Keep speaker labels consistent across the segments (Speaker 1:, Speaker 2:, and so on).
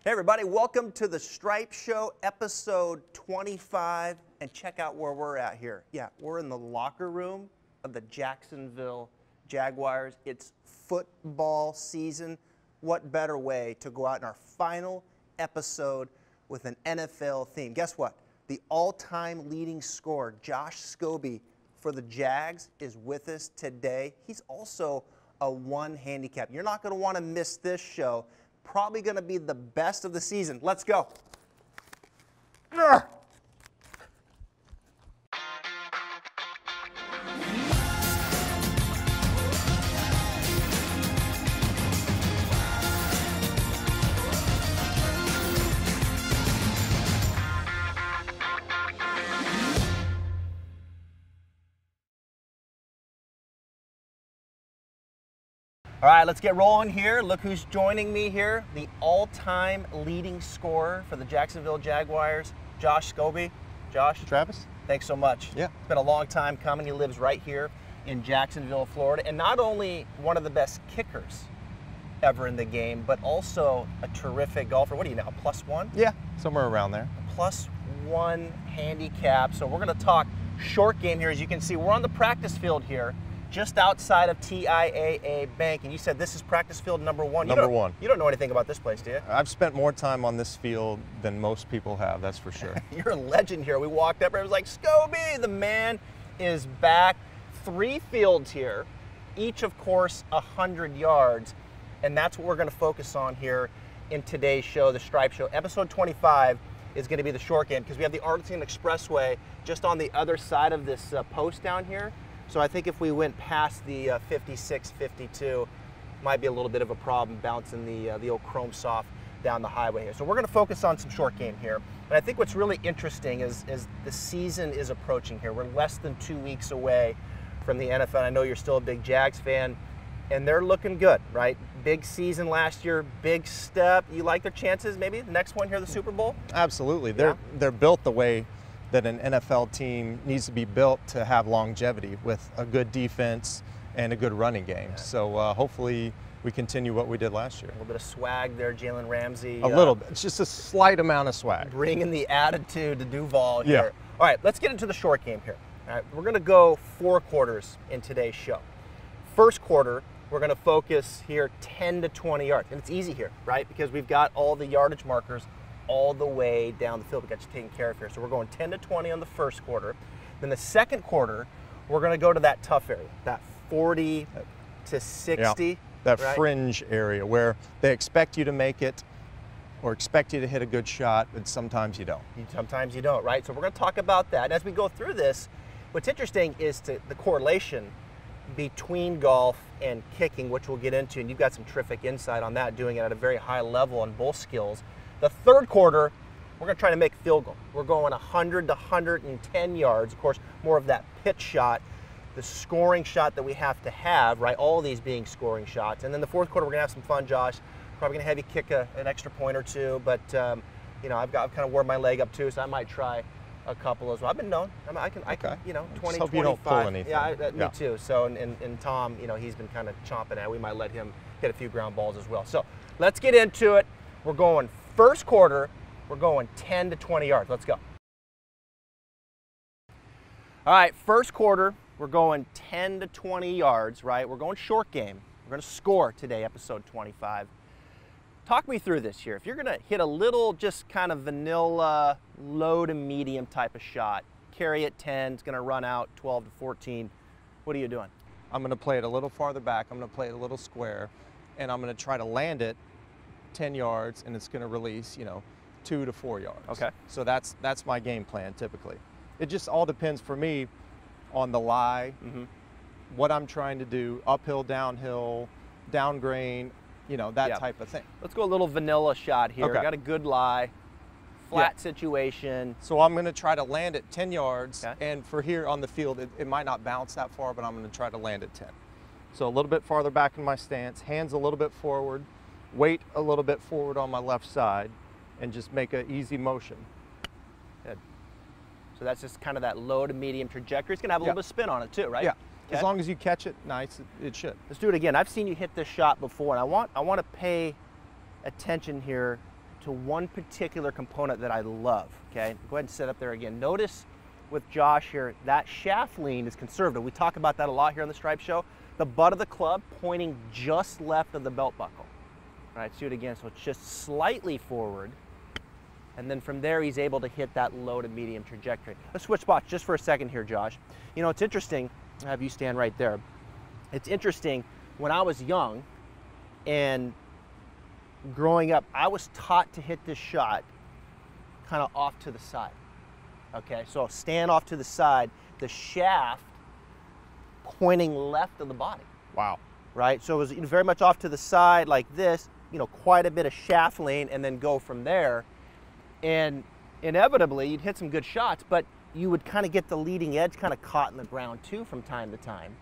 Speaker 1: Hey everybody, welcome to the Stripe Show, episode 25, and check out where we're at here. Yeah, we're in the locker room of the Jacksonville Jaguars. It's football season. What better way to go out in our final episode with an NFL theme? Guess what? The all-time leading scorer, Josh Scobee, for the Jags is with us today. He's also a one handicap. You're not going to want to miss this show. Probably going to be the best of the season. Let's go. Urgh. All right, let's get rolling here. Look who's joining me here. The all-time leading scorer for the Jacksonville Jaguars, Josh Scobee. Josh.
Speaker 2: Travis.
Speaker 1: Thanks so much.
Speaker 2: Yeah.
Speaker 1: It's been a long time coming. He lives right here in Jacksonville, Florida. And not only one of the best kickers ever in the game, but also a terrific golfer. What are you now, +1?
Speaker 2: Yeah, somewhere around there.
Speaker 1: +1 handicap. So we're going to talk short game here. As you can see, we're on the practice field here, just outside of TIAA Bank, and you said this is practice field number one.
Speaker 2: Number one.
Speaker 1: You don't know anything about this place, do you?
Speaker 2: I've spent more time on this field than most people have, that's for sure.
Speaker 1: You're a legend here. We walked up and it was like, Scobee, the man is back. 3 fields here, each of course 100 yards, and that's what we're going to focus on here in today's show, the Stripe Show. Episode 25 is going to be the short game because we have the Arlington Expressway just on the other side of this post down here. So I think if we went past the 56, 52, might be a little bit of a problem bouncing the old chrome soft down the highway here. So we're going to focus on some short game here. And I think what's really interesting is the season is approaching here. We're less than 2 weeks away from the NFL. I know you're still a big Jags fan, and they're looking good, right? Big season last year, big step. You like their chances maybe the next one here, the Super Bowl?
Speaker 2: Absolutely.
Speaker 1: Yeah.
Speaker 2: They're built the way that an NFL team needs to be built to have longevity with a good defense and a good running game. Yeah. So hopefully we continue what we did last year.
Speaker 1: A little bit of swag there, Jalen Ramsey.
Speaker 2: A little bit. It's just a slight amount of swag.
Speaker 1: Bringing the attitude to Duval here.
Speaker 2: Yeah.
Speaker 1: All right, let's get into the short game here. All right, we're going to go 4 quarters in today's show. First quarter, we're going to focus here 10 to 20 yards. And it's easy here, right? Because we've got all the yardage markers all the way down the field. We got you taken care of here. So we're going 10 to 20 on the first quarter. Then the second quarter, we're going to go to that tough area, that 40 to 60.
Speaker 2: Yeah, that
Speaker 1: right?
Speaker 2: fringe area where they expect you to make it or expect you to hit a good shot, but sometimes you don't.
Speaker 1: Sometimes you don't, right? So we're going to talk about that. And as we go through this, what's interesting is the correlation between golf and kicking, which we'll get into, and you've got some terrific insight on that, doing it at a very high level on both skills. The third quarter, we're going to try to make a field goal. We're going 100 to 110 yards. Of course, more of that pitch shot, the scoring shot that we have to have, right? All of these being scoring shots. And then the fourth quarter, we're going to have some fun, Josh. Probably going to have you kick an extra point or two, but you know, I've kind of worn my leg up too, so I might try a couple as well. I've been known. I can, you know, 20,
Speaker 2: hope
Speaker 1: 25.
Speaker 2: you don't pull anything.
Speaker 1: Yeah, me too. So, and Tom, you know, he's been kind of chomping at it. We might let him hit a few ground balls as well. So let's get into it. We're going first quarter, we're going 10 to 20 yards. Let's go. All right, first quarter, we're going 10 to 20 yards, right? We're going short game. We're going to score today, episode 25. Talk me through this here. If you're going to hit a little just kind of vanilla, low to medium type of shot, carry at 10, it's going to run out 12 to 14, what are you doing?
Speaker 2: I'm going to play it a little farther back. I'm going to play it a little square, and I'm going to try to land it 10 yards, and it's going to release, you know, 2 to 4 yards.
Speaker 1: Okay.
Speaker 2: So that's my game plan typically. It just all depends for me on the lie, what I'm trying to do, uphill, downhill, down grain, you know, that type of thing.
Speaker 1: Let's go a little vanilla shot here.
Speaker 2: Okay.
Speaker 1: Got a good lie, flat situation.
Speaker 2: So I'm going to try to land it 10 yards,
Speaker 1: Okay.
Speaker 2: and for here on the field, it might not bounce that far, but I'm going to try to land it 10. So a little bit farther back in my stance, hands a little bit forward, weight a little bit forward on my left side, and just make an easy motion.
Speaker 1: Good. So that's just kind of that low to medium trajectory. It's going to have a little bit of spin on it too, right?
Speaker 2: Yeah.
Speaker 1: Okay.
Speaker 2: As long as you catch it nice, it should.
Speaker 1: Let's do it again. I've seen you hit this shot before, and I want to pay attention here to one particular component that I love, okay? Go ahead and sit up there again. Notice with Josh here, that shaft lean is conservative. We talk about that a lot here on the Stripe Show. The butt of the club pointing just left of the belt buckle. All right, let's do it again. So it's just slightly forward. And then from there, he's able to hit that low to medium trajectory. Let's switch spots just for a second here, Josh. You know, it's interesting. I'll have you stand right there. It's interesting, when I was young and growing up, I was taught to hit this shot kind of off to the side. Okay, so stand off to the side, the shaft pointing left of the body.
Speaker 2: Wow.
Speaker 1: Right, so it was very much off to the side like this, you know, quite a bit of shaft lean, and then go from there. And inevitably, you'd hit some good shots, but you would kind of get the leading edge kind of caught in the ground too from time to time.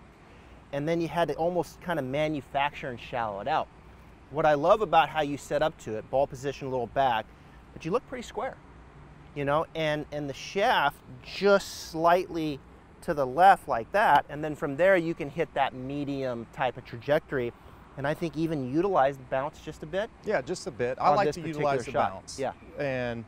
Speaker 1: And then you had to almost kind of manufacture and shallow it out. What I love about how you set up to it, ball position a little back, but you look pretty square, you know, and the shaft just slightly to the left like that, and then from there you can hit that medium type of trajectory, and I think even utilize the bounce just a bit.
Speaker 2: Yeah, just a bit. I like to utilize the bounce.
Speaker 1: Yeah.
Speaker 2: And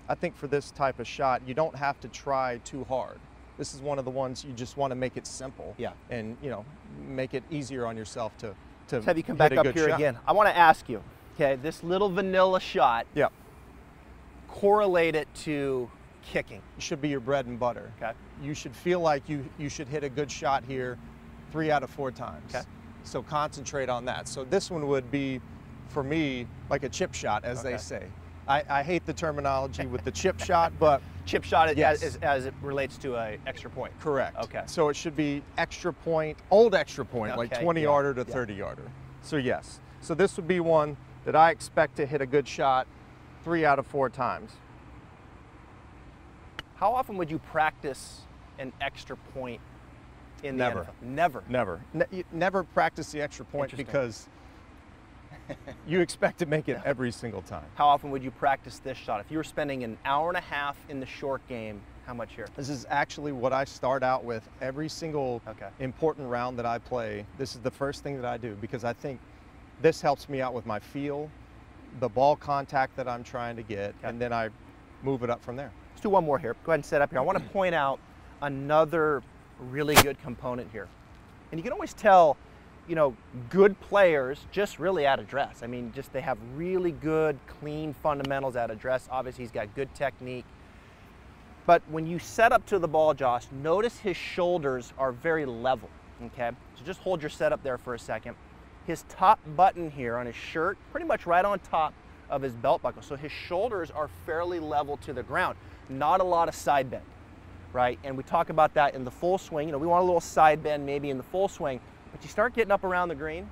Speaker 2: I think for this type of shot, you don't have to try too hard. This is one of the ones you just want to make it simple.
Speaker 1: Yeah.
Speaker 2: And, you know, make it easier on yourself to
Speaker 1: Let's have you come back up here again. I want to ask you, okay, this little vanilla shot,
Speaker 2: yeah,
Speaker 1: correlate it to kicking.
Speaker 2: It should be your bread and butter.
Speaker 1: Okay.
Speaker 2: You should feel like you should hit a good shot here 3 out of 4 times.
Speaker 1: Okay.
Speaker 2: So concentrate on that. So this one would be, for me, like a chip shot, as they say. I hate the terminology with the chip shot, but
Speaker 1: chip shot
Speaker 2: yes,
Speaker 1: as it relates to an extra point.
Speaker 2: Correct.
Speaker 1: Okay.
Speaker 2: So it should be extra point, old extra point, like 20-yarder to 30-yarder. So yes. So this would be one that I expect to hit a good shot 3 out of 4 times.
Speaker 1: How often would you practice an extra point in the NFL? Never.
Speaker 2: Never. You never practice the extra point because you expect to make it every single time.
Speaker 1: How often would you practice this shot? If you were spending an hour and a half in the short game, how much here?
Speaker 2: This is actually what I start out with every single important round that I play. This is the first thing that I do because I think this helps me out with my feel, the ball contact that I'm trying to get, and then I move it up from there.
Speaker 1: Let's do one more here. Go ahead and set up here. I want to point out another really good component here. And you can always tell, you know, good players just really at address. I mean, just they have really good, clean fundamentals at address. Obviously, he's got good technique. But when you set up to the ball, Josh, notice his shoulders are very level, okay? So just hold your setup there for a second. His top button here on his shirt, pretty much right on top of his belt buckle. So his shoulders are fairly level to the ground. Not a lot of side bend, right? And we talk about that in the full swing. You know, we want a little side bend maybe in the full swing, but you start getting up around the green,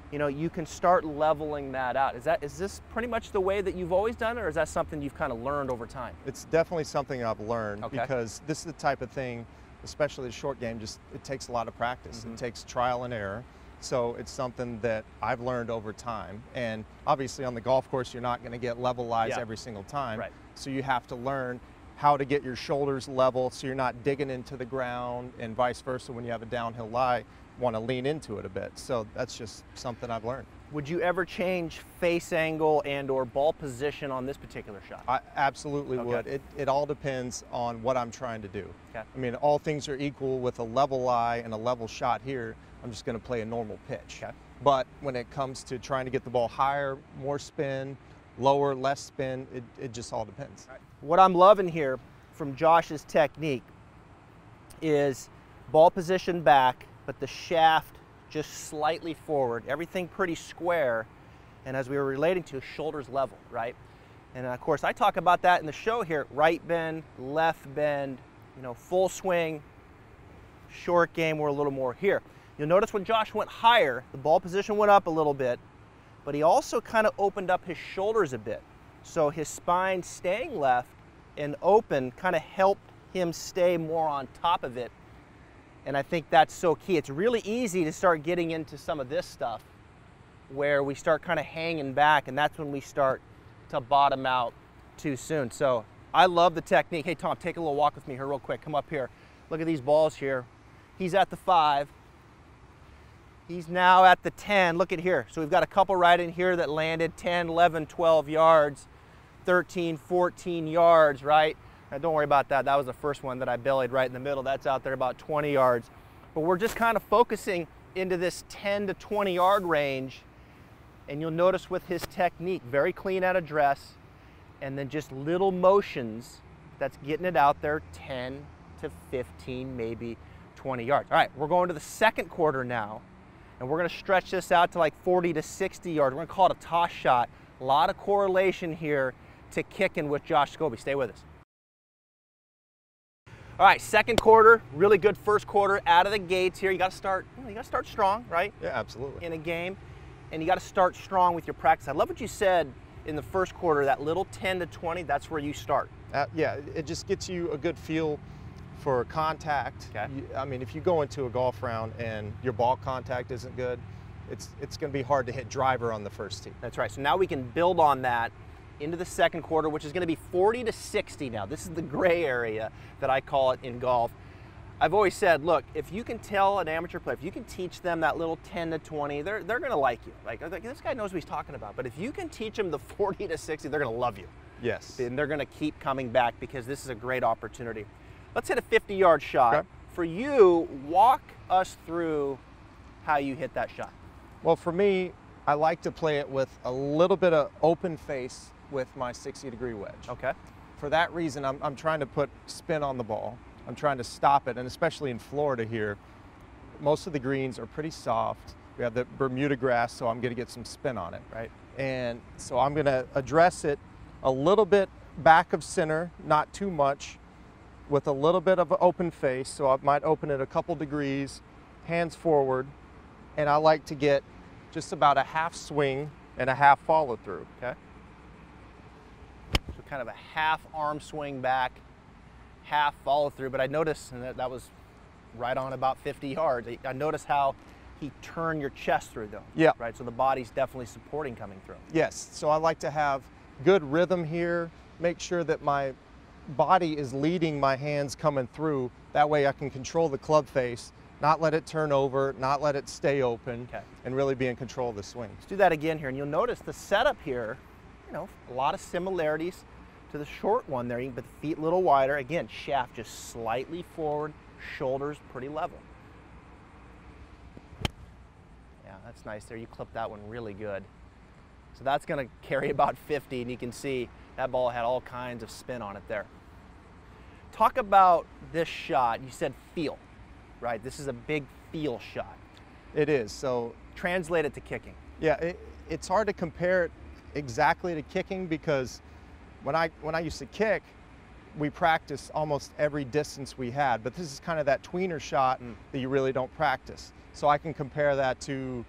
Speaker 1: you know, you can start leveling that out. Is this pretty much the way that you've always done it, or is that something you've kind of learned over time?
Speaker 2: It's definitely something I've learned because this is the type of thing, especially the short game, just it takes a lot of practice. It takes trial and error. So it's something that I've learned over time. And obviously on the golf course, you're not going to get level lies every single time.
Speaker 1: Right.
Speaker 2: So you have to learn how to get your shoulders level so you're not digging into the ground, and vice versa. When you have a downhill lie, want to lean into it a bit. So that's just something I've learned.
Speaker 1: Would you ever change face angle and or ball position on this particular shot?
Speaker 2: I absolutely would. It all depends on what I'm trying to do. I mean, all things are equal. With a level lie and a level shot here, I'm just going to play a normal pitch. But when it comes to trying to get the ball higher, more spin, lower, less spin, it just all depends.
Speaker 1: What I'm loving here from Josh's technique is ball position back, but the shaft just slightly forward, everything pretty square, and as we were relating to, shoulders level, right? And of course, I talk about that in the show here, right bend, left bend, you know, full swing, short game, we're a little more here. You'll notice when Josh went higher, the ball position went up a little bit, but he also kind of opened up his shoulders a bit. So his spine staying left and open kind of helped him stay more on top of it. And I think that's so key. It's really easy to start getting into some of this stuff where we start kind of hanging back, and that's when we start to bottom out too soon. So I love the technique. Hey, Tom, take a little walk with me here real quick. Come up here. Look at these balls here. He's at the 5. He's now at the 10. Look at here. So we've got a couple right in here that landed 10, 11, 12 yards. 13, 14 yards, right? Now don't worry about that. That was the first one that I bellied right in the middle. That's out there about 20 yards. But we're just kind of focusing into this 10 to 20 yard range. And you'll notice with his technique, very clean at address, and then just little motions that's getting it out there 10 to 15, maybe 20 yards. All right, we're going to the second quarter now, and we're gonna stretch this out to like 40 to 60 yards. We're gonna call it a toss shot. A lot of correlation here to kicking with Josh Scobee. Stay with us. All right, second quarter, really good first quarter out of the gates here. You gotta start strong, right?
Speaker 2: Yeah, absolutely.
Speaker 1: In a game, and you gotta start strong with your practice. I love what you said in the first quarter, that little 10 to 20, that's where you start.
Speaker 2: Yeah, it just gets you a good feel for contact.
Speaker 1: Okay.
Speaker 2: I mean, if you go into a golf round and your ball contact isn't good, it's going to be hard to hit driver on the first tee.
Speaker 1: That's right. So now we can build on that into the second quarter, which is going to be 40 to 60 now. This is the gray area that I call it in golf. I've always said, look, if you can tell an amateur player, if you can teach them that little 10 to 20, they're going to like you. Like, this guy knows what he's talking about. But if you can teach them the 40 to 60, they're going to love you.
Speaker 2: Yes.
Speaker 1: And they're going to keep coming back because this is a great opportunity. Let's hit a 50-yard shot.
Speaker 2: Okay.
Speaker 1: For you, walk us through how you hit that shot.
Speaker 2: Well, for me, I like to play it with a little bit of open face with my 60-degree wedge.
Speaker 1: Okay.
Speaker 2: For that reason, I'm trying to put spin on the ball. I'm trying to stop it, and especially in Florida here, most of the greens are pretty soft. We have the Bermuda grass, so I'm going to get some spin on it.
Speaker 1: Right.
Speaker 2: And so I'm going to address it a little bit back of center, not too much, with a little bit of an open face. So I might open it a couple degrees, hands forward, and I like to get just about a half swing and a half follow through.
Speaker 1: Okay. So kind of a half arm swing back, half follow through. But I noticed, and that was right on about 50 yards. I noticed how he turned your chest through though.
Speaker 2: Yeah.
Speaker 1: Right. So the body's definitely supporting coming through.
Speaker 2: Yes. So I like to have good rhythm here. Make sure that my body is leading my hands coming through. That way I can control the club face, not let it turn over, not let it stay open,
Speaker 1: Okay.
Speaker 2: and really be in control of the swing.
Speaker 1: Let's do that again here, and you'll notice the setup here, you know, a lot of similarities to the short one there, but the feet a little wider. Again, shaft just slightly forward, shoulders pretty level. Yeah, that's nice there. You clipped that one really good. So that's going to carry about 50, and you can see that ball had all kinds of spin on it there. Talk about this shot. You said feel, right? This is a big feel shot.
Speaker 2: It is. So
Speaker 1: Translate it to kicking.
Speaker 2: yeah, it's hard to compare it exactly to kicking because when I used to kick, we practiced almost every distance we had, but this is kind of that tweener shot that you really don't practice. So I can compare that to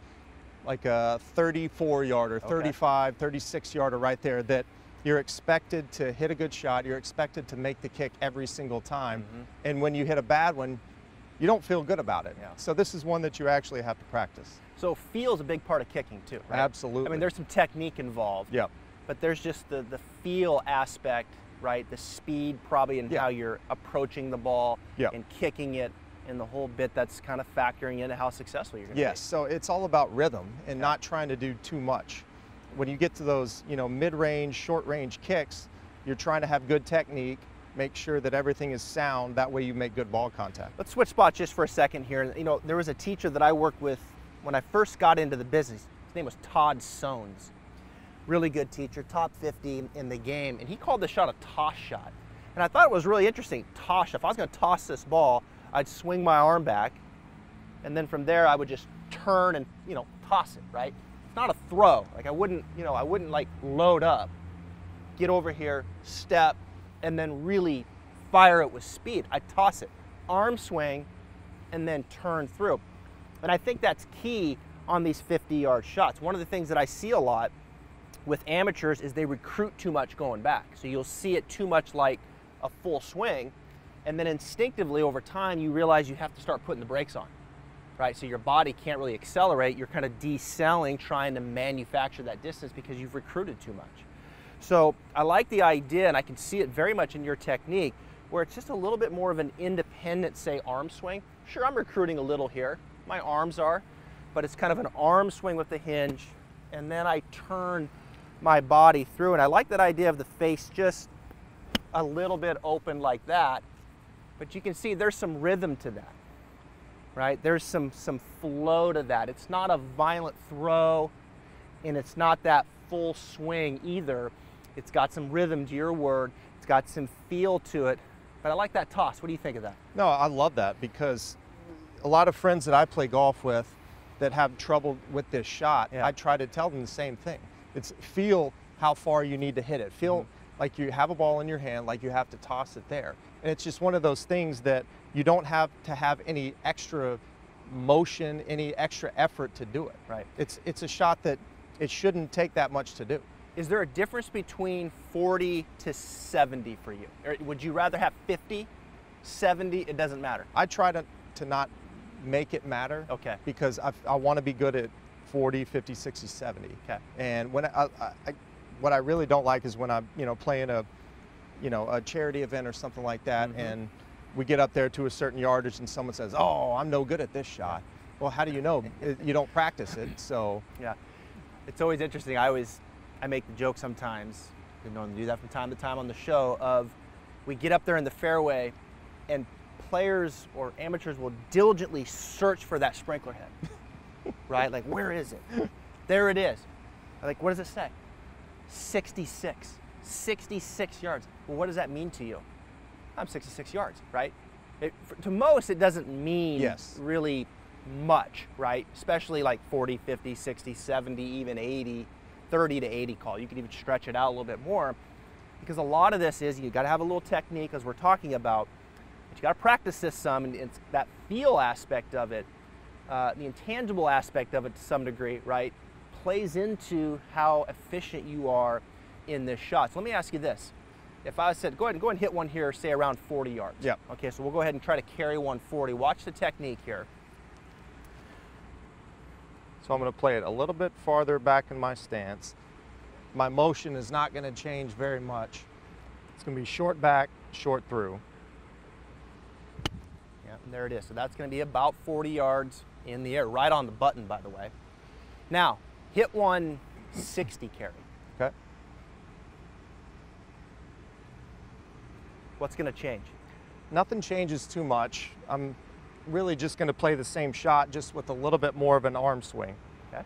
Speaker 2: like a 34 yarder, 35, 36 yarder right there that you're expected to hit a good shot. You're expected to make the kick every single time. And when you hit a bad one, you don't feel good about it.
Speaker 1: Yeah.
Speaker 2: So this is one that you actually have to practice.
Speaker 1: So feel is a big part of kicking too, right?
Speaker 2: Absolutely.
Speaker 1: I mean, there's some technique involved.
Speaker 2: Yep.
Speaker 1: But there's just the feel aspect, right? The speed probably in how you're approaching the ball and kicking it, and the whole bit that's kind of factoring into how successful you're going to be.
Speaker 2: Yes, so it's all about rhythm and not trying to do too much. When you get to those, you know, mid-range, short-range kicks, you're trying to have good technique, make sure that everything is sound, that way you make good ball contact.
Speaker 1: Let's switch spots just for a second here. You know, there was a teacher that I worked with when I first got into the business. His name was Todd Sones. Really good teacher, top 50 in the game, and he called this shot a toss shot. And I thought it was really interesting, toss shot. If I was going to toss this ball, I'd swing my arm back, and then from there I would just turn and, you know, toss it, right? It's not a throw. Like I wouldn't like load up, get over here, step, and then really fire it with speed. I toss it, arm swing, and then turn through. And I think that's key on these 50-yard shots. One of the things that I see a lot with amateurs is they recruit too much going back. So you'll see it too much like a full swing, and then instinctively over time you realize you have to start putting the brakes on, right? So your body can't really accelerate. You're kind of decelling, trying to manufacture that distance because you've recruited too much. So I like the idea, and I can see it very much in your technique, where it's just a little bit more of an independent, say, arm swing. Sure, I'm recruiting a little here. My arms are, but it's kind of an arm swing with the hinge, and then I turn my body through. And I like that idea of the face just a little bit open like that. But you can see there's some rhythm to that, right? There's some flow to that. It's not a violent throw, and it's not that full swing either. It's got some rhythm, to your word. It's got some feel to it. But I like that toss. What do you think of that?
Speaker 2: No, I love that, because a lot of friends that I play golf with that have trouble with this shot,
Speaker 1: Yeah.
Speaker 2: I try to tell them the same thing. It's feel how far you need to hit it. Feel like you have a ball in your hand, like you have to toss it there. And it's just one of those things that you don't have to have any extra motion, any extra effort to do it.
Speaker 1: Right.
Speaker 2: It's a shot that it shouldn't take that much to do.
Speaker 1: Is there a difference between 40 to 70 for you? Or would you rather have 50, 70? It doesn't matter.
Speaker 2: I try to not make it matter.
Speaker 1: Okay.
Speaker 2: Because I want to be good at 40, 50, 60, 70.
Speaker 1: Okay.
Speaker 2: And when what I really don't like is when I'm, playing a charity event or something like that, and we get up there to a certain yardage and someone says, "Oh, I'm no good at this shot." Well, how do you know? You don't practice it, so.
Speaker 1: Yeah. It's always interesting. I make the joke sometimes, we've known to do that from time to time on the show, of we get up there in the fairway and players or amateurs will diligently search for that sprinkler head, right? Like, where is it? There it is. Like, what does it say? 66. 66 yards. Well, what does that mean to you? I'm 66 yards, right? To most, it doesn't mean really much, right? Especially like 40, 50, 60, 70, even 80, 30 to 80 call. You can even stretch it out a little bit more, because a lot of this is you got to have a little technique, as we're talking about, but you got to practice this some, and it's that feel aspect of it, the intangible aspect of it to some degree, right, plays into how efficient you are in this shot. So let me ask you this. If I said, go ahead and hit one here, say around 40 yards.
Speaker 2: Yeah.
Speaker 1: Okay, so we'll go ahead and try to carry 140. Watch the technique here.
Speaker 2: So I'm going to play it a little bit farther back in my stance. My motion is not going to change very much. It's going to be short back, short through.
Speaker 1: Yeah, and there it is. So that's going to be about 40 yards in the air, right on the button, by the way. Now, hit 160 carry.
Speaker 2: Okay.
Speaker 1: What's going to change?
Speaker 2: Nothing changes too much. I'm really just going to play the same shot, just with a little bit more of an arm swing.
Speaker 1: Okay.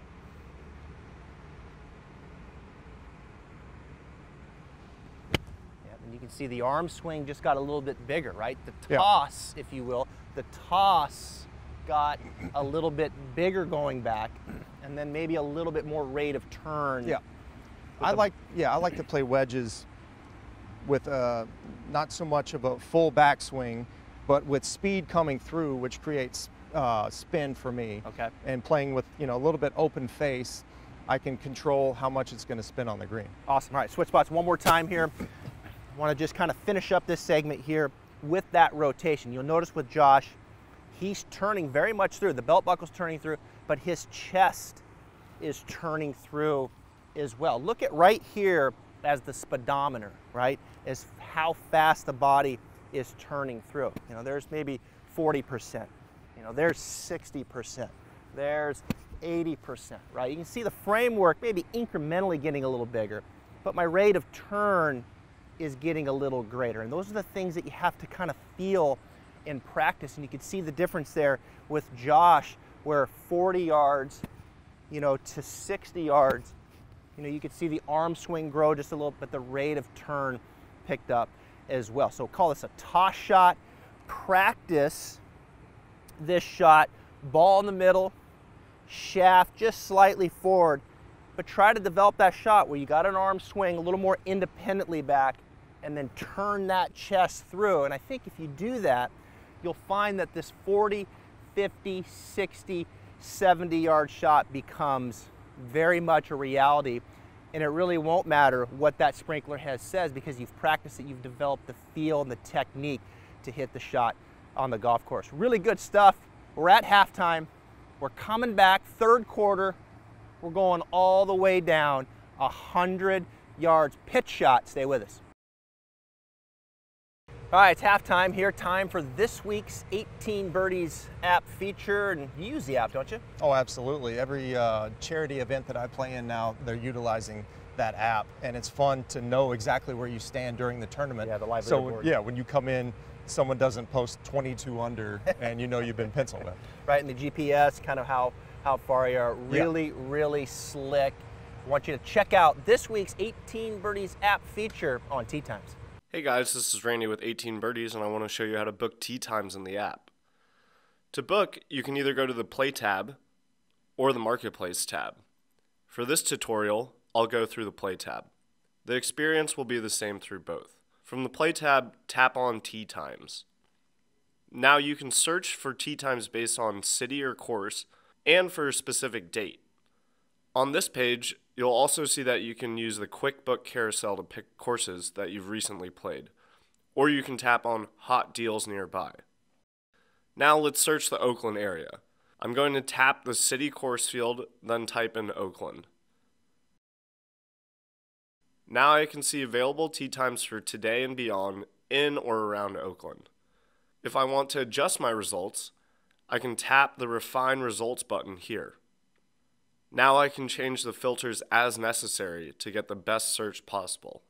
Speaker 1: Yeah, and you can see the arm swing just got a little bit bigger, right? The toss, if you will, the toss got a little bit bigger going back, and then maybe a little bit more rate of turn.
Speaker 2: Yeah. I like to play wedges with not so much of a full backswing, but with speed coming through, which creates spin for me.
Speaker 1: Okay.
Speaker 2: And playing with a little bit open face, I can control how much it's going to spin on the green.
Speaker 1: Awesome. All right, switch spots one more time here. I want to just kind of finish up this segment here with that rotation. You'll notice with Josh, he's turning very much through. The belt buckle's turning through, but his chest is turning through as well. Look at right here as the speedometer, right? Is how fast the body is turning through. There's maybe 40%. There's 60%. There's 80%, right? You can see the framework maybe incrementally getting a little bigger, but my rate of turn is getting a little greater. And those are the things that you have to kind of feel in practice. And you can see the difference there with Josh, where 40 yards, to 60 yards, you could see the arm swing grow just a little, but the rate of turn picked up as well. So call this a toss shot. Practice this shot, ball in the middle, shaft just slightly forward, but try to develop that shot where you got an arm swing a little more independently back, and then turn that chest through. And I think if you do that, you'll find that this 40, 50, 60, 70 yard shot becomes very much a reality, and it really won't matter what that sprinkler head says, because you've practiced it, you've developed the feel and the technique to hit the shot on the golf course. Really good stuff. We're at halftime. We're coming back, third quarter. We're going all the way down 100 yards. Pitch shot. Stay with us. All right, it's halftime here. Time for this week's 18 Birdies app feature. And you use the app, don't you?
Speaker 2: Oh, absolutely. Every charity event that I play in now, they're utilizing that app, and it's fun to know exactly where you stand during the tournament.
Speaker 1: Yeah, the live
Speaker 2: so
Speaker 1: leaderboard.
Speaker 2: yeah, when you come in, someone doesn't post 22 under, and you know you've been pencil whipped.
Speaker 1: Right, and the GPS, kind of how far you are, really slick. I want you to check out this week's 18 Birdies app feature on Tee Times.
Speaker 3: Hey guys, this is Randy with 18 Birdies, and I want to show you how to book tee times in the app. To book, you can either go to the Play tab or the Marketplace tab. For this tutorial, I'll go through the Play tab. The experience will be the same through both. From the Play tab, tap on Tee Times. Now you can search for tee times based on city or course and for a specific date. On this page, you'll also see that you can use the Quick Book carousel to pick courses that you've recently played, or you can tap on Hot Deals Nearby. Now let's search the Oakland area. I'm going to tap the city course field, then type in Oakland. Now I can see available tee times for today and beyond in or around Oakland. If I want to adjust my results, I can tap the Refine Results button here. Now I can change the filters as necessary to get the best search possible.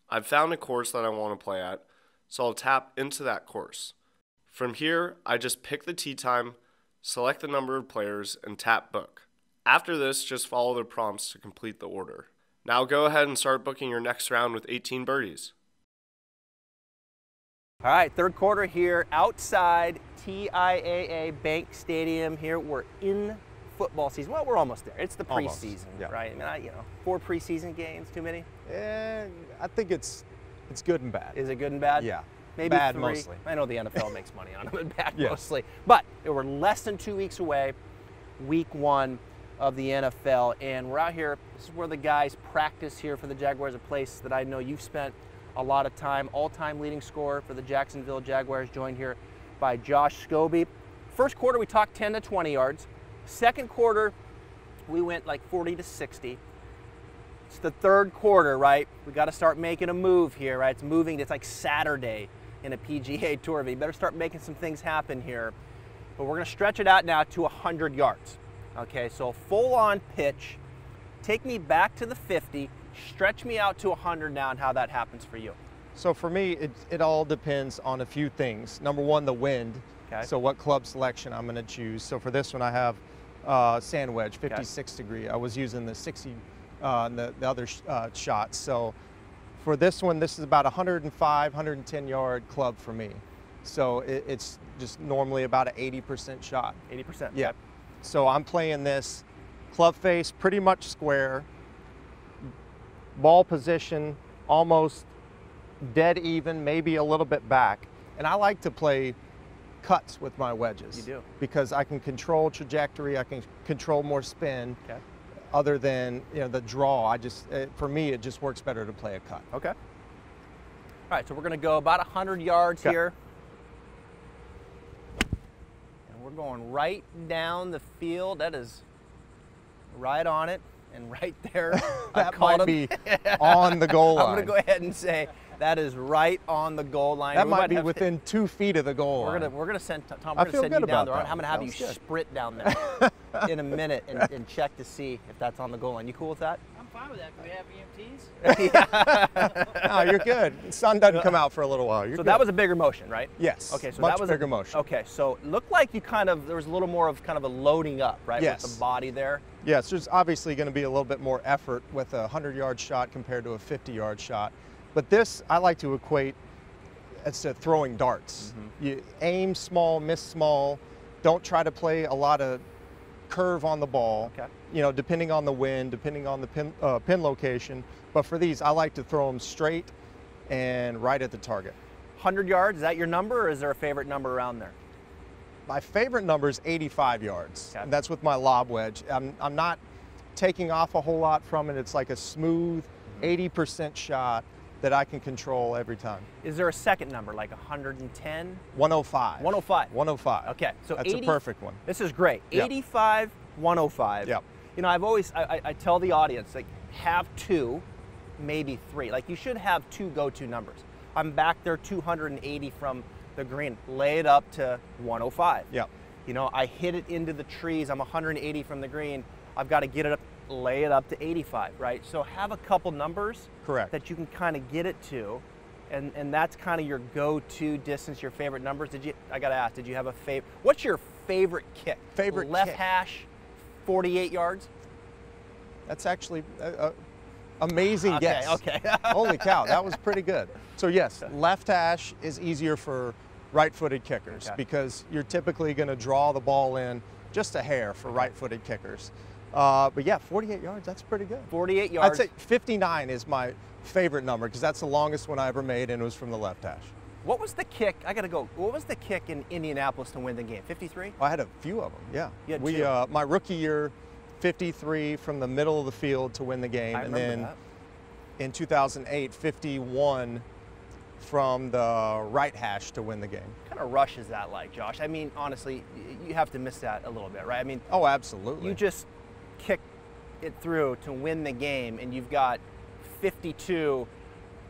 Speaker 3: I've found a course that I want to play at, so I'll tap into that course. From here, I just pick the tee time, select the number of players, and tap book. After this, just follow the prompts to complete the order. Now go ahead and start booking your next round with 18 Birdies.
Speaker 1: All right, third quarter here outside TIAA Bank Stadium here. We're in football season. Well, we're almost there. It's the preseason, right? I mean, 4 preseason games, too many?
Speaker 2: I think it's good and bad.
Speaker 1: Is it good and bad?
Speaker 2: Yeah.
Speaker 1: Maybe
Speaker 2: bad
Speaker 1: 3.
Speaker 2: mostly.
Speaker 1: I know the NFL makes money on them, but bad
Speaker 2: Yeah.
Speaker 1: mostly. But we're less than 2 weeks away, week 1 of the NFL, and we're out here. This is where the guys practice here for the Jaguars, a place that I know you've spent a lot of time. All-time leading scorer for the Jacksonville Jaguars, joined here by Josh Scobee. First quarter, we talked 10 to 20 yards. Second quarter, we went like 40 to 60. It's the third quarter, right? We got to start making a move here, right? It's moving. It's like Saturday in a PGA Tour. You better start making some things happen here. But we're going to stretch it out now to 100 yards. Okay, so full-on pitch. Take me back to the 50. Stretch me out to 100 now, and how that happens for you.
Speaker 2: So for me, it all depends on a few things. Number one, the wind.
Speaker 1: Okay.
Speaker 2: So what club selection I'm going to choose. So for this one, I have sand wedge, 56 degree. I was using the 60, the other shots. So for this one, this is about 105, 110 yard club for me. So it's just normally about an 80% shot.
Speaker 1: 80%.
Speaker 2: Yeah. So I'm playing this club face pretty much square, ball position almost dead even, maybe a little bit back. And I like to play cuts with my wedges.
Speaker 1: You do.
Speaker 2: Because I can control trajectory, I can control more spin.
Speaker 1: Okay.
Speaker 2: Other than, you know, the draw, for me, it just works better to play a cut.
Speaker 1: Okay. All right, so we're going to go about 100 yards here. And we're going right down the field. That is right on it and right there.
Speaker 2: That might be on the goal line.
Speaker 1: I'm going to go ahead and say that is right on the goal line.
Speaker 2: That might be within 2 feet of the goal line.
Speaker 1: We're going to send Tom.
Speaker 2: I
Speaker 1: We're
Speaker 2: feel
Speaker 1: going to send
Speaker 2: good
Speaker 1: you down
Speaker 2: about
Speaker 1: there.
Speaker 2: that.
Speaker 1: I'm going to have you
Speaker 2: Sounds good.
Speaker 1: sprint down there in a minute and check to see if that's on the goal line. You cool with that?
Speaker 4: I'm fine with that. Can we have EMTs?
Speaker 2: No, you're good. The sun doesn't come out for a little while. You're
Speaker 1: So
Speaker 2: good.
Speaker 1: that was a bigger motion, right?
Speaker 2: Yes.
Speaker 1: Okay, so
Speaker 2: much
Speaker 1: that was
Speaker 2: bigger motion.
Speaker 1: Okay, so it looked like you there was a little more of kind of a loading up, right?
Speaker 2: Yes.
Speaker 1: With the body there.
Speaker 2: Yes, there's obviously going to be a little bit more effort with a 100-yard shot compared to a 50-yard shot. But this, I like to equate as to throwing darts. You aim small, miss small. Don't try to play a lot of curve on the ball.
Speaker 1: Okay.
Speaker 2: You know, depending on the wind, depending on the pin location. But for these, I like to throw them straight and right at the target.
Speaker 1: 100 yards, is that your number, or is there a favorite number around there?
Speaker 2: My favorite number is 85 yards.
Speaker 1: Okay.
Speaker 2: And that's with my lob wedge. I'm not taking off a whole lot from it. It's like a smooth 80% shot that I can control every time.
Speaker 1: Is there a second number, like 110?
Speaker 2: 105.
Speaker 1: 105.
Speaker 2: 105.
Speaker 1: Okay, so
Speaker 2: that's a perfect one.
Speaker 1: This is great.
Speaker 2: Yep.
Speaker 1: 85, 105.
Speaker 2: Yep.
Speaker 1: You know, I tell the audience, like, have 2, maybe 3. Like, you should have 2 go-to numbers. I'm back there 280 from the green. Lay it up to 105.
Speaker 2: Yep.
Speaker 1: You know, I hit it into the trees. I'm 180 from the green. I've got to get it up lay it up to 85, right? So have a couple numbers
Speaker 2: Correct.
Speaker 1: that you can kind of get it to, and that's kind of your go-to distance, your favorite numbers. I gotta ask, did you have a favorite? What's your favorite kick?
Speaker 2: Favorite
Speaker 1: left
Speaker 2: kick?
Speaker 1: hash, 48 yards?
Speaker 2: That's actually amazing guess.
Speaker 1: Okay.
Speaker 2: Holy cow, that was pretty good. So yes, left hash is easier for right-footed kickers because you're typically going to draw the ball in just a hair for right-footed kickers. But yeah, 48 yards, that's pretty good.
Speaker 1: 48 yards.
Speaker 2: I'd say 59 is my favorite number because that's the longest one I ever made, and it was from the left hash.
Speaker 1: What was the kick? I gotta go. What was the kick in Indianapolis to win the game? 53?
Speaker 2: I had a few of them, yeah.
Speaker 1: You had two.
Speaker 2: My rookie year, 53 from the middle of the field to win the game,
Speaker 1: I
Speaker 2: and
Speaker 1: remember
Speaker 2: then
Speaker 1: that.
Speaker 2: in 2008, 51 from the right hash to win the game.
Speaker 1: What kind of rush is that like, Josh? I mean, honestly, you have to miss that a little bit, right? I mean,
Speaker 2: Oh, absolutely.
Speaker 1: you just kick it through to win the game, and you've got 52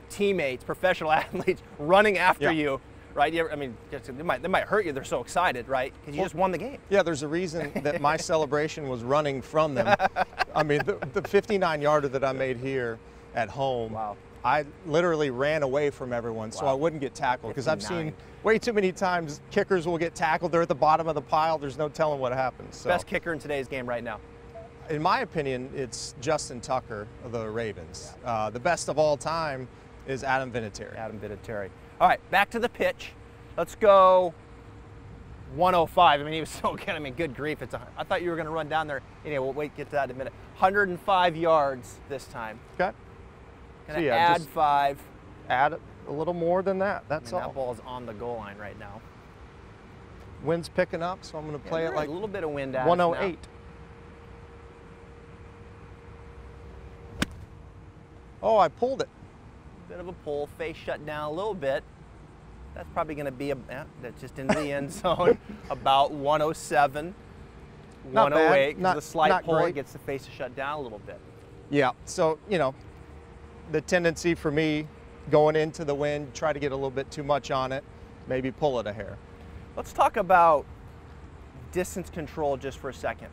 Speaker 1: teammates, professional athletes, running after you, right? I mean, they might hurt you. They're so excited, right? Because you just won the game.
Speaker 2: Yeah, there's a reason that my celebration was running from them. I mean, the 59-yarder that I made here at home,
Speaker 1: Wow.
Speaker 2: I literally ran away from everyone so I wouldn't get tackled, because I've
Speaker 1: 59.
Speaker 2: seen way too many times kickers will get tackled. They're at the bottom of the pile. There's no telling what happens. So,
Speaker 1: Best kicker in today's game right now.
Speaker 2: in my opinion, it's Justin Tucker of the Ravens. The best of all time is Adam Vinatieri.
Speaker 1: Adam Vinatieri. All right, back to the pitch. Let's go 105. I mean, he was so good. I mean, good grief. I thought you were going to run down there. Anyway, we'll get to that in a minute. 105 yards this time.
Speaker 2: Okay.
Speaker 1: Gonna
Speaker 2: So, yeah,
Speaker 1: add
Speaker 2: just
Speaker 1: 5.
Speaker 2: Add a little more than that. That's
Speaker 1: And
Speaker 2: all.
Speaker 1: that ball is on the goal line right now.
Speaker 2: Wind's picking up, so I'm going to play
Speaker 1: Yeah,
Speaker 2: it like
Speaker 1: a little bit of wind at us
Speaker 2: 108. Oh, I pulled it.
Speaker 1: now. Bit of a pull, face shut down a little bit. That's probably going to be that's just into the end zone. About 107,
Speaker 2: Not bad.
Speaker 1: 108. 'Cause
Speaker 2: Not-
Speaker 1: the slight
Speaker 2: not
Speaker 1: pull,
Speaker 2: great.
Speaker 1: it gets the face to shut down a little bit.
Speaker 2: Yeah, so, the tendency for me going into the wind, try to get a little bit too much on it, maybe pull it a hair.
Speaker 1: Let's talk about distance control just for a second.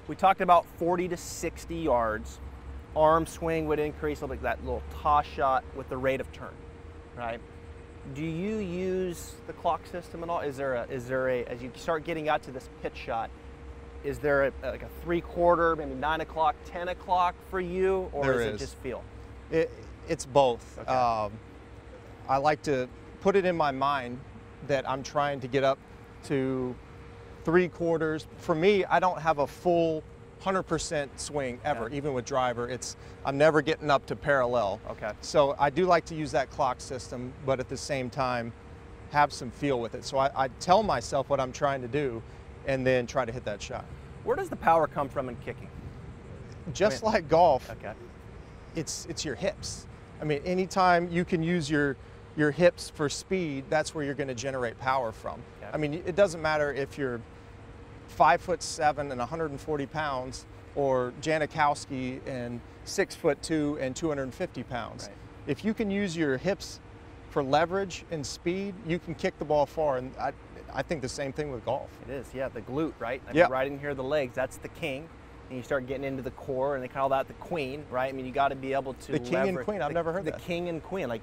Speaker 1: We talked about 40 to 60 yards. Arm swing would increase, like that little toss shot with the rate of turn, right? Do you use the clock system at all? Is there a, as you start getting out to this pitch shot, is there like a 3/4, maybe 9 o'clock, 10 o'clock for you, or
Speaker 2: There
Speaker 1: is it
Speaker 2: is.
Speaker 1: just feel?
Speaker 2: It's both.
Speaker 1: Okay.
Speaker 2: I like to put it in my mind that I'm trying to get up to 3/4. For me, I don't have a full 100% swing ever, even with driver. I'm never getting up to parallel.
Speaker 1: Okay.
Speaker 2: So I do like to use that clock system, but at the same time, have some feel with it. So I tell myself what I'm trying to do, and then try to hit that shot.
Speaker 1: Where does the power come from in kicking?
Speaker 2: Just like golf,
Speaker 1: Okay.
Speaker 2: it's your hips. I mean, anytime you can use your hips for speed, that's where you're going to generate power from.
Speaker 1: Okay.
Speaker 2: I mean, it doesn't matter if you're 5'7" and 140 pounds, or Janikowski and 6'2" and 250 pounds.
Speaker 1: Right.
Speaker 2: If you can use your hips for leverage and speed, you can kick the ball far. And I think the same thing with golf.
Speaker 1: It is, yeah, the glute, right? I mean,
Speaker 2: Yeah.
Speaker 1: right in here, the legs, that's the king. And you start getting into the core, and they call that the queen, right? I mean, you got to be able to
Speaker 2: The king and
Speaker 1: leverage-
Speaker 2: queen, I've never heard
Speaker 1: the
Speaker 2: that.
Speaker 1: king and queen, like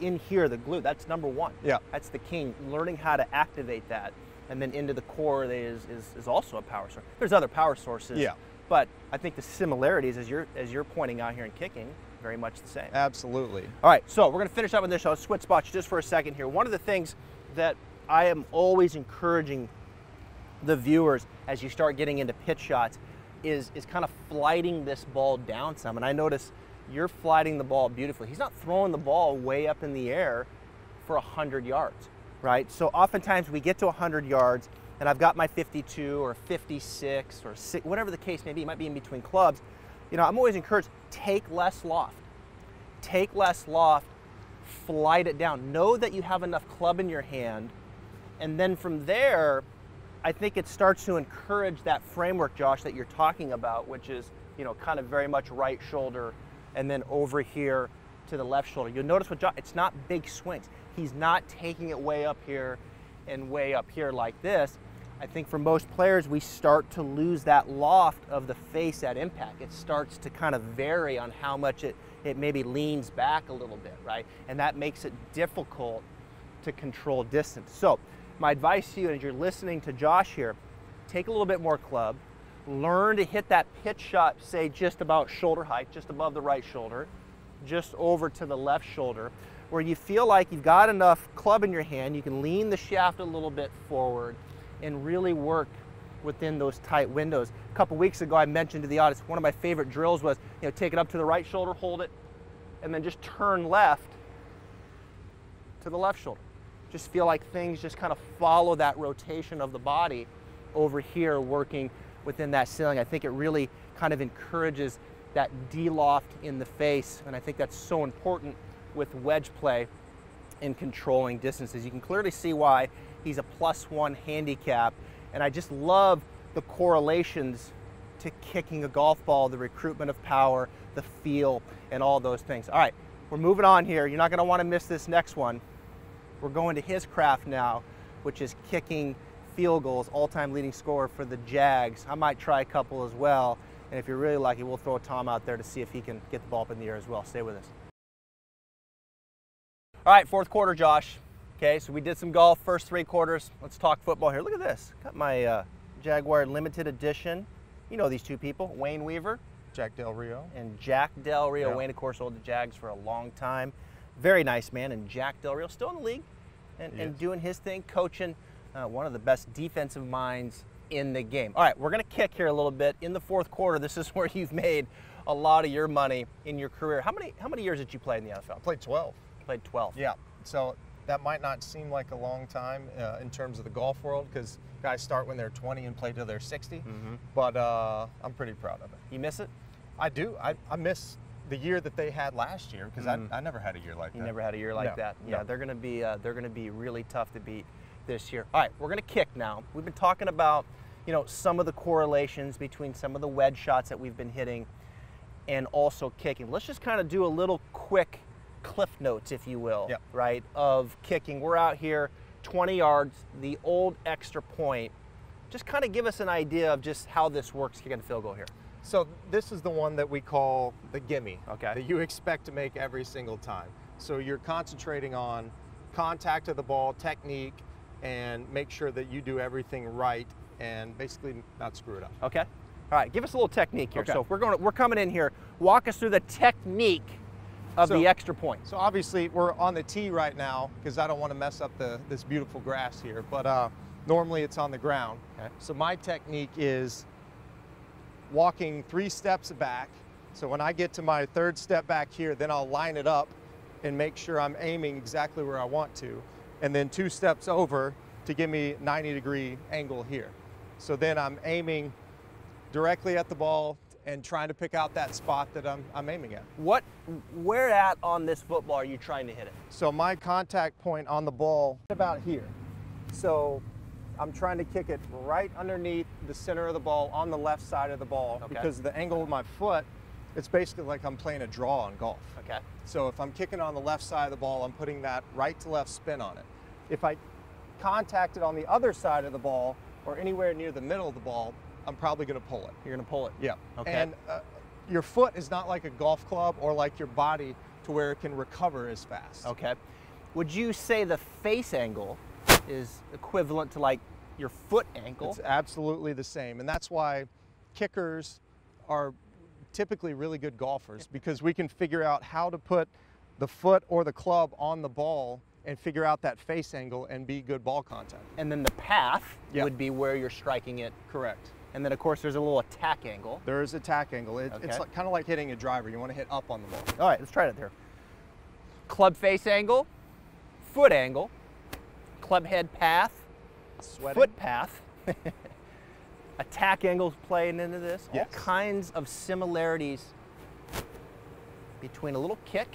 Speaker 1: in here, the glute, that's number 1.
Speaker 2: Yeah.
Speaker 1: That's the king. Learning how to activate that, and then into the core is also a power source. There's other power sources.
Speaker 2: Yeah.
Speaker 1: But I think the similarities, as you're pointing out here in kicking, very much the same.
Speaker 2: Absolutely.
Speaker 1: All right, so we're going to finish up with this. I'll switch spots just for a second here. One of the things that I am always encouraging the viewers as you start getting into pitch shots is kind of flighting this ball down some. And I notice you're flighting the ball beautifully. He's not throwing the ball way up in the air for 100 yards, right? So oftentimes we get to 100 yards, and I've got my 52 or 56 or 6, whatever the case may be. It might be in between clubs. I'm always encouraged, take less loft. Take less loft, flight it down. Know that you have enough club in your hand, and then from there, I think it starts to encourage that framework, Josh, that you're talking about, which is, kind of very much right shoulder, and then over here to the left shoulder. You'll notice with Josh, it's not big swings. He's not taking it way up here and way up here like this. I think for most players, we start to lose that loft of the face at impact. It starts to kind of vary on how much it maybe leans back a little bit, right? And that makes it difficult to control distance. So my advice to you as you're listening to Josh here, take a little bit more club, learn to hit that pitch shot, say just about shoulder height, just above the right shoulder, just over to the left shoulder, where you feel like you've got enough club in your hand, you can lean the shaft a little bit forward and really work within those tight windows. A couple weeks ago, I mentioned to the audience, one of my favorite drills was, take it up to the right shoulder, hold it, and then just turn left to the left shoulder. Just feel like things just kind of follow that rotation of the body over here, working within that ceiling. I think it really kind of encourages that de-loft in the face, and I think that's so important with wedge play in controlling distances. You can clearly see why he's a +1 handicap, and I just love the correlations to kicking a golf ball, the recruitment of power, the feel, and all those things. All right, we're moving on here. You're not going to want to miss this next one. We're going to his craft now, which is kicking field goals, all-time leading scorer for the Jags. I might try a couple as well, and if you're really lucky, we'll throw Tom out there to see if he can get the ball up in the air as well. Stay with us. All right, fourth quarter, Josh. Okay, so we did some golf, first 3 quarters. Let's talk football here. Look at this. Got my Jaguar limited edition. You know these two people, Wayne Weaver.
Speaker 2: Jack Del Rio.
Speaker 1: And Jack Del Rio.
Speaker 2: Yeah.
Speaker 1: Wayne, of course, owned the Jags for a long time. Very nice man, and Jack Del Rio still in the league and doing his thing, coaching one of the best defensive minds in the game. All right, we're going to kick here a little bit. In the fourth quarter, this is where you've made a lot of your money in your career. How many years did you play in the NFL?
Speaker 2: I played 12.
Speaker 1: Played 12.
Speaker 2: Yeah, so that might not seem like a long time in terms of the golf world, because guys start when they're 20 and play till they're 60, but I'm pretty proud of it.
Speaker 1: You miss it?
Speaker 2: I do. I miss the year that they had last year, because I never had a year like that.
Speaker 1: You never had a year like that. Yeah,
Speaker 2: no.
Speaker 1: they're going to be really tough to beat this year. All right, we're going to kick now. We've been talking about, some of the correlations between some of the wedge shots that we've been hitting and also kicking. Let's just kind of do a little quick cliff notes, if you will, right, of kicking. We're out here 20 yards, the old extra point. Just kind of give us an idea of just how this works kicking a field goal here.
Speaker 2: So this is the one that we call the gimme,
Speaker 1: okay,
Speaker 2: that you expect to make every single time. So you're concentrating on contact of the ball, technique, and make sure that you do everything right and basically not screw it up.
Speaker 1: Okay. All right, give us a little technique here.
Speaker 2: Okay.
Speaker 1: So we're coming in here. Walk us through the technique of the extra point.
Speaker 2: So obviously we're on the tee right now because I don't want to mess up this beautiful grass here, but normally it's on the ground.
Speaker 1: Okay.
Speaker 2: So my technique is walking 3 steps back. So when I get to my 3rd step back here, then I'll line it up and make sure I'm aiming exactly where I want to. And then 2 steps over to give me 90-degree angle here. So then I'm aiming directly at the ball and trying to pick out that spot that I'm aiming at.
Speaker 1: Where at on this football are you trying to hit it?
Speaker 2: So my contact point on the ball is about here. So I'm trying to kick it right underneath the center of the ball on the left side of the ball, because of the angle of my foot, it's basically like I'm playing a draw on golf.
Speaker 1: Okay.
Speaker 2: So if I'm kicking on the left side of the ball, I'm putting that right to left spin on it. If I contact it on the other side of the ball or anywhere near the middle of the ball, I'm probably going to pull it.
Speaker 1: You're going to pull it?
Speaker 2: Yeah.
Speaker 1: Okay.
Speaker 2: And your foot is not like a golf club or like your body to where it can recover as fast.
Speaker 1: Okay. Would you say the face angle is equivalent to like your foot angle?
Speaker 2: It's absolutely the same, and that's why kickers are typically really good golfers, because we can figure out how to put the foot or the club on the ball and figure out that face angle and be good ball contact.
Speaker 1: And then the path would be where you're striking it.
Speaker 2: Correct.
Speaker 1: And then of course there's a little attack angle.
Speaker 2: There is attack angle. It's like, kind of like hitting a driver. You want to hit up on the ball.
Speaker 1: All right, let's try it there. Club face angle, foot angle, club head path, foot path. Attack angles playing into this.
Speaker 2: Yes.
Speaker 1: All kinds of similarities between a little kick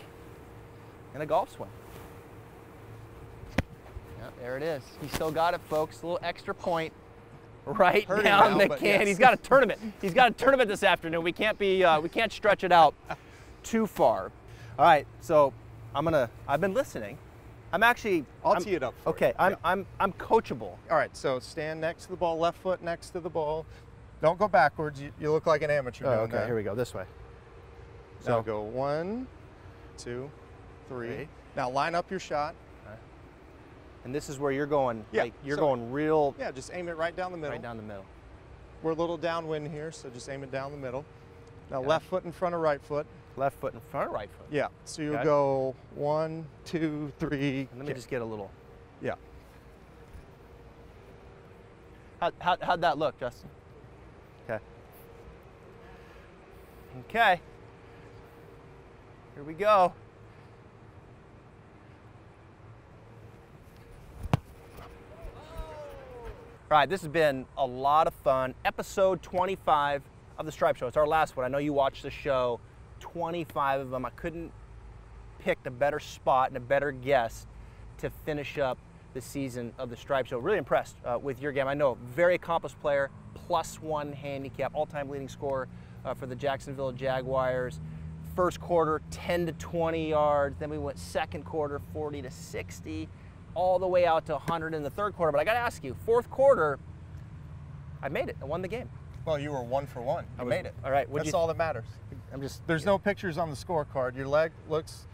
Speaker 1: and a golf swing. Yep, there it is. He still got it, folks. A little extra point right down the can.
Speaker 2: Yes.
Speaker 1: He's got a tournament. He's got a tournament this afternoon. We can't stretch it out too far. All right, so I've been listening I'm actually.
Speaker 2: I'll tee it up for
Speaker 1: Okay,
Speaker 2: you.
Speaker 1: I'm coachable.
Speaker 2: All right, so stand next to the ball, left foot next to the ball. Don't go backwards. You look like an amateur doing
Speaker 1: okay,
Speaker 2: that.
Speaker 1: here we go. This way.
Speaker 2: Now go 1, 2, 3. Now line up your shot.
Speaker 1: And this is where you're going.
Speaker 2: Yeah,
Speaker 1: Like, you're
Speaker 2: so-
Speaker 1: going real.
Speaker 2: Yeah, just aim it right down the middle.
Speaker 1: Right down the middle.
Speaker 2: We're a little downwind here, so just aim it down the middle. Now
Speaker 1: Okay.
Speaker 2: left foot in front of right foot.
Speaker 1: Left foot in front of right foot.
Speaker 2: Yeah, so you'll
Speaker 1: Okay.
Speaker 2: go 1, 2, 3.
Speaker 1: And let me just get a little.
Speaker 2: Yeah.
Speaker 1: How'd that look, Justin? Okay. Okay. Here we go. All right, this has been a lot of fun. Episode 25 of the Stripe Show. It's our last one. I know you watched the show. 25 of them. I couldn't pick a better spot and a better guest to finish up the season of the Stripe Show. Really impressed with your game. I know, very accomplished player, +1 handicap, all-time leading scorer for the Jacksonville Jaguars. First quarter, 10 to 20 yards. Then we went second quarter, 40 to 60, all the way out to 100 in the third quarter. But I got to ask you, fourth quarter, I made it. I won the game.
Speaker 2: Well, you were 1 for 1. You made it.
Speaker 1: All right.
Speaker 2: That's all that matters.
Speaker 1: I'm just
Speaker 2: There's no pictures on the scorecard. Your leg looks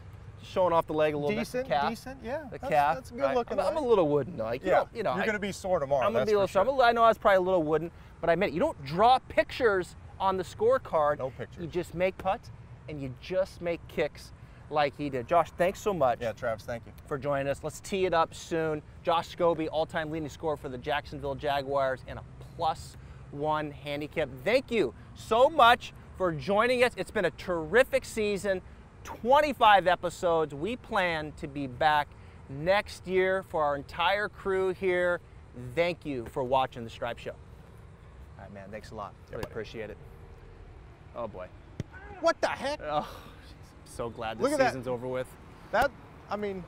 Speaker 1: showing off the leg a little
Speaker 2: decent.
Speaker 1: bit. The calf.
Speaker 2: Decent, yeah.
Speaker 1: The
Speaker 2: that's,
Speaker 1: calf.
Speaker 2: That's a good
Speaker 1: right?
Speaker 2: looking.
Speaker 1: I'm a little wooden, though. Like,
Speaker 2: Yeah.
Speaker 1: you know,
Speaker 2: You're going to be sore tomorrow.
Speaker 1: I'm gonna
Speaker 2: that's
Speaker 1: be a little.
Speaker 2: for sure.
Speaker 1: I know I was probably a little wooden, but I admit it. You don't draw pictures on the scorecard.
Speaker 2: No pictures.
Speaker 1: You just make putts and you just make kicks like he did. Josh, thanks so much.
Speaker 2: Yeah, Travis, thank you.
Speaker 1: For joining us. Let's tee it up soon. Josh Scobee, all-time leading scorer for the Jacksonville Jaguars, and a +1 handicap. Thank you so much for joining us. It's been a terrific season. 25 episodes. We plan to be back next year for our entire crew here. Thank you for watching the Stripe Show. All right, man. Thanks a lot. Really appreciate it. Oh boy.
Speaker 2: What the heck?
Speaker 1: Oh, so glad the
Speaker 2: Look at that.
Speaker 1: season's over with.
Speaker 2: That, I mean,